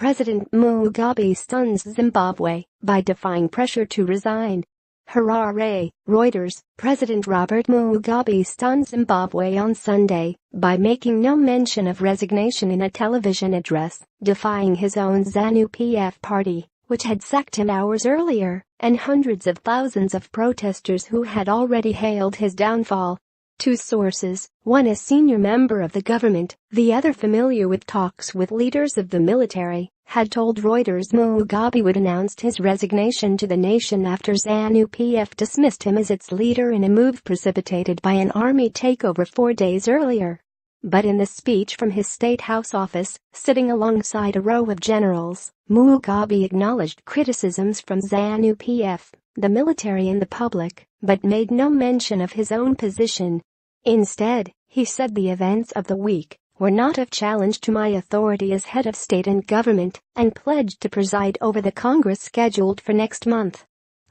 President Mugabe stuns Zimbabwe by defying pressure to resign. Harare, Reuters. President Robert Mugabe stunned Zimbabwe on Sunday by making no mention of resignation in a television address, defying his own ZANU-PF party, which had sacked him hours earlier, and hundreds of thousands of protesters who had already hailed his downfall. Two sources, one a senior member of the government, the other familiar with talks with leaders of the military, had told Reuters Mugabe would announce his resignation to the nation after ZANU-PF dismissed him as its leader in a move precipitated by an army takeover 4 days earlier. But in the speech from his State House office, sitting alongside a row of generals, Mugabe acknowledged criticisms from ZANU-PF, the military and the public, but made no mention of his own position. Instead, he said the events of the week were not of challenge to my authority as head of state and government, and pledged to preside over the Congress scheduled for next month.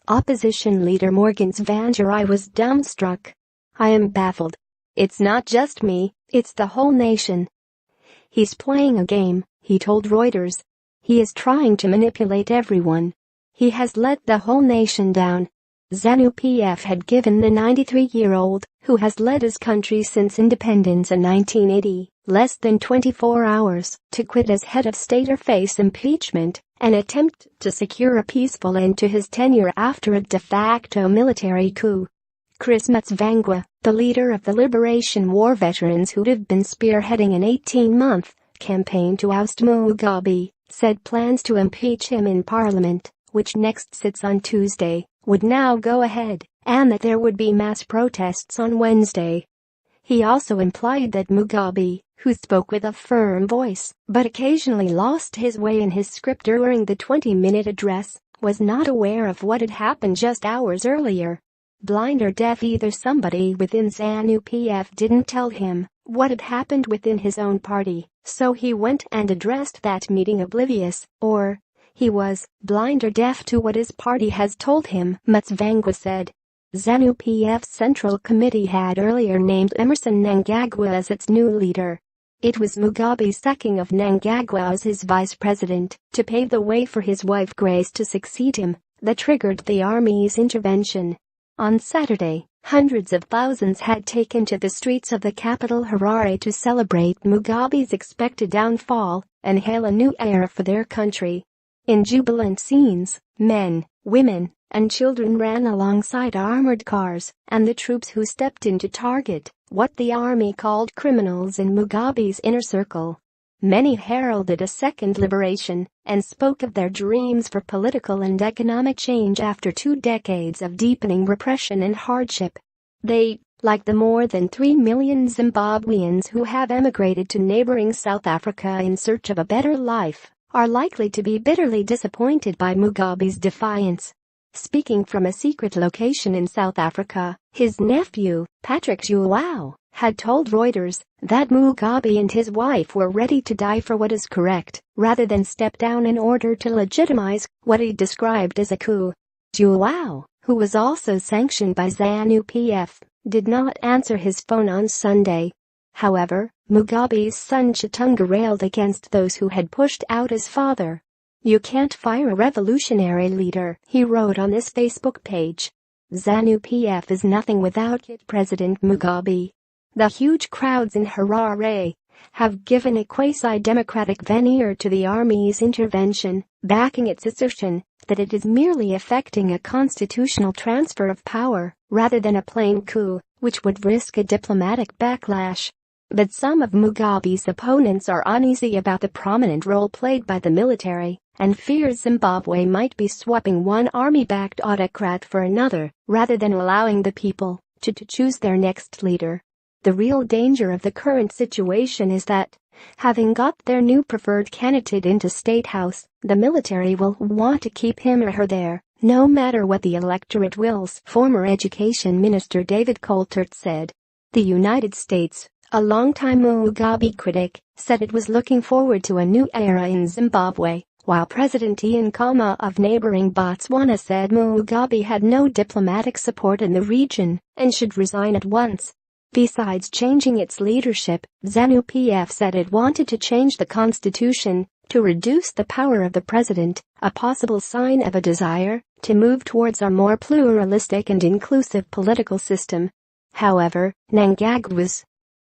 Opposition leader Morgan Tsvangirai was dumbstruck. "I am baffled. It's not just me, it's the whole nation. He's playing a game," he told Reuters. "He is trying to manipulate everyone. He has let the whole nation down." ZANU-PF had given the 93-year-old, who has led his country since independence in 1980, less than 24 hours to quit as head of state or face impeachment, an attempt to secure a peaceful end to his tenure after a de facto military coup. Chris Mutsvangwa, the leader of the Liberation War veterans who'd have been spearheading an 18-month campaign to oust Mugabe, said plans to impeach him in Parliament, which next sits on Tuesday, would now go ahead, and that there would be mass protests on Wednesday. He also implied that Mugabe, who spoke with a firm voice but occasionally lost his way in his script during the 20-minute address, was not aware of what had happened just hours earlier. Blind or deaf, either somebody within ZANU-PF didn't tell him what had happened within his own party, so he went and addressed that meeting oblivious, or he was blind or deaf to what his party has told him, Mutsvangwa said. ZANU-PF's Central Committee had earlier named Emmerson Mnangagwa as its new leader. It was Mugabe's sacking of Mnangagwa as his vice president to pave the way for his wife Grace to succeed him that triggered the army's intervention. On Saturday, hundreds of thousands had taken to the streets of the capital Harare to celebrate Mugabe's expected downfall and hail a new era for their country. In jubilant scenes, men, women, and children ran alongside armored cars, and the troops who stepped in to target what the army called criminals in Mugabe's inner circle. Many heralded a second liberation and spoke of their dreams for political and economic change after 2 decades of deepening repression and hardship. They, like the more than 3 million Zimbabweans who have emigrated to neighboring South Africa in search of a better life, are likely to be bitterly disappointed by Mugabe's defiance. Speaking from a secret location in South Africa, his nephew, Patrick João, had told Reuters that Mugabe and his wife were ready to die for what is correct, rather than step down in order to legitimize what he described as a coup. João, who was also sanctioned by ZANU-PF, did not answer his phone on Sunday. However, Mugabe's son Chitunga railed against those who had pushed out his father. "You can't fire a revolutionary leader," he wrote on his Facebook page. ZANU-PF is nothing without President Mugabe. The huge crowds in Harare have given a quasi-democratic veneer to the army's intervention, backing its assertion that it is merely effecting a constitutional transfer of power rather than a plain coup, which would risk a diplomatic backlash. But some of Mugabe's opponents are uneasy about the prominent role played by the military and fear Zimbabwe might be swapping one army-backed autocrat for another rather than allowing the people to choose their next leader. The real danger of the current situation is that, having got their new preferred candidate into State House, the military will want to keep him or her there, no matter what the electorate wills, former Education Minister David Coltert said. The United States, a longtime Mugabe critic, said it was looking forward to a new era in Zimbabwe, while President Ian Khama of neighboring Botswana said Mugabe had no diplomatic support in the region and should resign at once. Besides changing its leadership, ZANU-PF said it wanted to change the constitution, to reduce the power of the president, a possible sign of a desire to move towards a more pluralistic and inclusive political system. However, Mnangagwa's